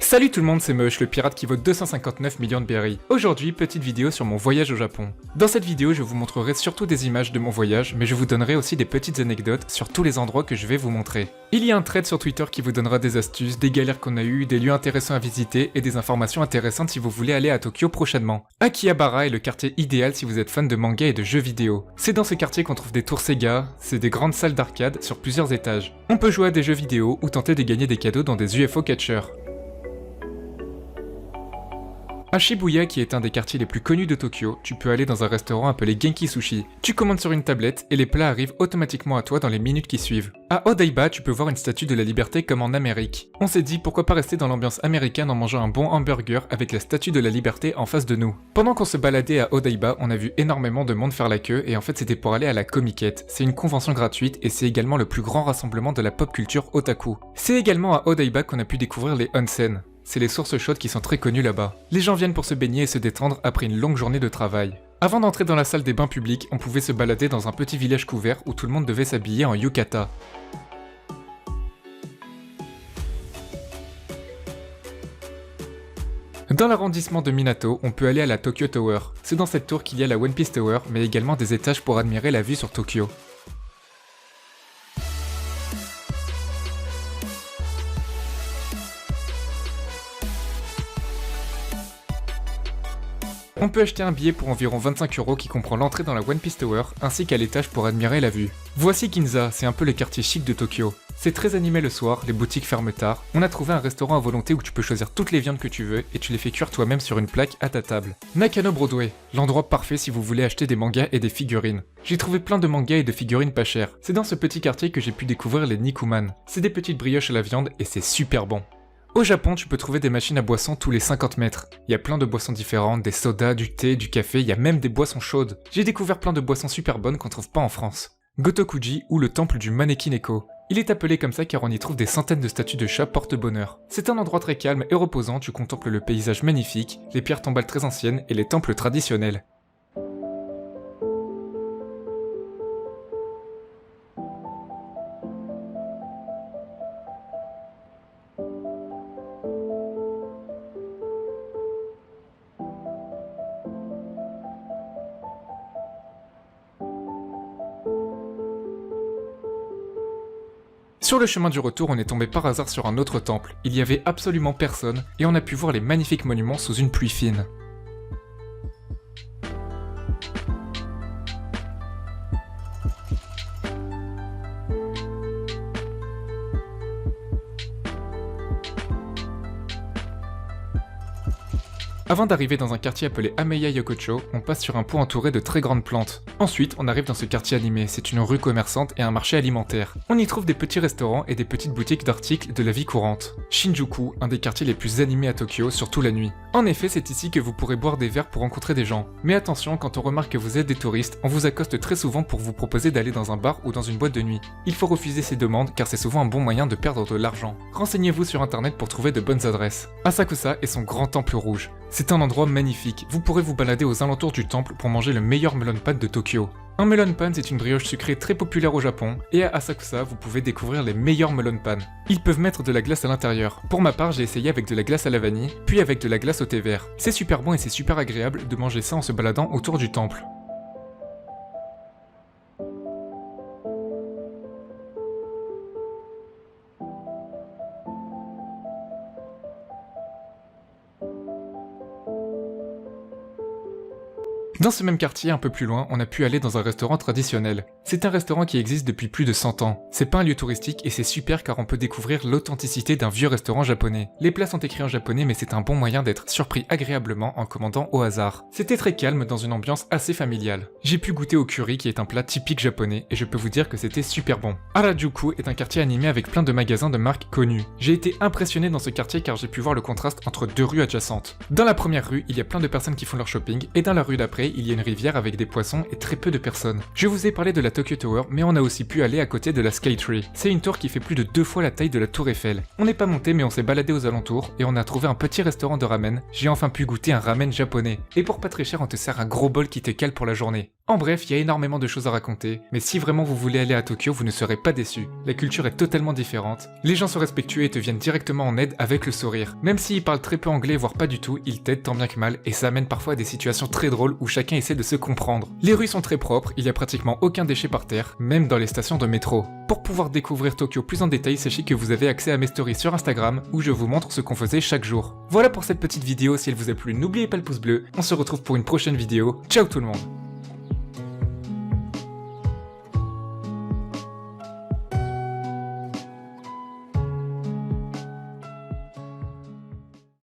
Salut tout le monde, c'est Moche, le pirate qui vaut 259 millions de berries. Aujourd'hui, petite vidéo sur mon voyage au Japon. Dans cette vidéo, je vous montrerai surtout des images de mon voyage, mais je vous donnerai aussi des petites anecdotes sur tous les endroits que je vais vous montrer. Il y a un thread sur Twitter qui vous donnera des astuces, des galères qu'on a eues, des lieux intéressants à visiter et des informations intéressantes si vous voulez aller à Tokyo prochainement. Akihabara est le quartier idéal si vous êtes fan de manga et de jeux vidéo. C'est dans ce quartier qu'on trouve des tours Sega, c'est des grandes salles d'arcade sur plusieurs étages. On peut jouer à des jeux vidéo ou tenter de gagner des cadeaux dans des UFO catchers. À Shibuya, qui est un des quartiers les plus connus de Tokyo, tu peux aller dans un restaurant appelé Genki Sushi. Tu commandes sur une tablette et les plats arrivent automatiquement à toi dans les minutes qui suivent. À Odaiba, tu peux voir une statue de la liberté comme en Amérique. On s'est dit pourquoi pas rester dans l'ambiance américaine en mangeant un bon hamburger avec la statue de la liberté en face de nous. Pendant qu'on se baladait à Odaiba, on a vu énormément de monde faire la queue et en fait c'était pour aller à la Comiquette. C'est une convention gratuite et c'est également le plus grand rassemblement de la pop culture otaku. C'est également à Odaiba qu'on a pu découvrir les onsen. C'est les sources chaudes qui sont très connues là-bas. Les gens viennent pour se baigner et se détendre après une longue journée de travail. Avant d'entrer dans la salle des bains publics, on pouvait se balader dans un petit village couvert où tout le monde devait s'habiller en yukata. Dans l'arrondissement de Minato, on peut aller à la Tokyo Tower. C'est dans cette tour qu'il y a la One Piece Tower, mais également des étages pour admirer la vue sur Tokyo. On peut acheter un billet pour environ 25€ qui comprend l'entrée dans la One Piece Tower, ainsi qu'à l'étage pour admirer la vue. Voici Ginza, c'est un peu le quartier chic de Tokyo. C'est très animé le soir, les boutiques ferment tard. On a trouvé un restaurant à volonté où tu peux choisir toutes les viandes que tu veux et tu les fais cuire toi-même sur une plaque à ta table. Nakano Broadway, l'endroit parfait si vous voulez acheter des mangas et des figurines. J'ai trouvé plein de mangas et de figurines pas chères. C'est dans ce petit quartier que j'ai pu découvrir les Nikuman. C'est des petites brioches à la viande et c'est super bon. Au Japon, tu peux trouver des machines à boissons tous les 50 mètres. Il y a plein de boissons différentes, des sodas, du thé, du café, il y a même des boissons chaudes. J'ai découvert plein de boissons super bonnes qu'on trouve pas en France. Gotokuji ou le temple du Maneki-Neko. Il est appelé comme ça car on y trouve des centaines de statues de chats porte-bonheur. C'est un endroit très calme et reposant, tu contemples le paysage magnifique, les pierres tombales très anciennes et les temples traditionnels. Sur le chemin du retour, on est tombé par hasard sur un autre temple. Il y avait absolument personne et on a pu voir les magnifiques monuments sous une pluie fine. Avant d'arriver dans un quartier appelé Ameya Yokocho, on passe sur un pont entouré de très grandes plantes. Ensuite, on arrive dans ce quartier animé, c'est une rue commerçante et un marché alimentaire. On y trouve des petits restaurants et des petites boutiques d'articles de la vie courante. Shinjuku, un des quartiers les plus animés à Tokyo, surtout la nuit. En effet, c'est ici que vous pourrez boire des verres pour rencontrer des gens. Mais attention, quand on remarque que vous êtes des touristes, on vous accoste très souvent pour vous proposer d'aller dans un bar ou dans une boîte de nuit. Il faut refuser ces demandes car c'est souvent un bon moyen de perdre de l'argent. Renseignez-vous sur internet pour trouver de bonnes adresses. Asakusa est son grand temple rouge. C'est un endroit magnifique, vous pourrez vous balader aux alentours du temple pour manger le meilleur melon pan de Tokyo. Un melon pan c'est une brioche sucrée très populaire au Japon, et à Asakusa vous pouvez découvrir les meilleurs melon pan. Ils peuvent mettre de la glace à l'intérieur. Pour ma part j'ai essayé avec de la glace à la vanille, puis avec de la glace au thé vert. C'est super bon et c'est super agréable de manger ça en se baladant autour du temple. Dans ce même quartier, un peu plus loin, on a pu aller dans un restaurant traditionnel. C'est un restaurant qui existe depuis plus de 100 ans. C'est pas un lieu touristique et c'est super car on peut découvrir l'authenticité d'un vieux restaurant japonais. Les plats sont écrits en japonais mais c'est un bon moyen d'être surpris agréablement en commandant au hasard. C'était très calme dans une ambiance assez familiale. J'ai pu goûter au curry qui est un plat typique japonais et je peux vous dire que c'était super bon. Harajuku est un quartier animé avec plein de magasins de marques connues. J'ai été impressionné dans ce quartier car j'ai pu voir le contraste entre deux rues adjacentes. Dans la première rue, il y a plein de personnes qui font leur shopping et dans la rue d'après, il y a une rivière avec des poissons et très peu de personnes. Je vous ai parlé de la Tokyo Tower, mais on a aussi pu aller à côté de la Skytree. C'est une tour qui fait plus de 2 fois la taille de la tour Eiffel. On n'est pas monté mais on s'est baladé aux alentours et on a trouvé un petit restaurant de ramen. J'ai enfin pu goûter un ramen japonais. Et pour pas très cher, on te sert un gros bol qui te cale pour la journée. En bref, il y a énormément de choses à raconter, mais si vraiment vous voulez aller à Tokyo, vous ne serez pas déçus. La culture est totalement différente, les gens sont respectueux et te viennent directement en aide avec le sourire. Même s'ils parlent très peu anglais, voire pas du tout, ils t'aident tant bien que mal, et ça amène parfois à des situations très drôles où chacun essaie de se comprendre. Les rues sont très propres, il y a pratiquement aucun déchet par terre, même dans les stations de métro. Pour pouvoir découvrir Tokyo plus en détail, sachez que vous avez accès à mes stories sur Instagram, où je vous montre ce qu'on faisait chaque jour. Voilà pour cette petite vidéo, si elle vous a plu, n'oubliez pas le pouce bleu, on se retrouve pour une prochaine vidéo, ciao tout le monde!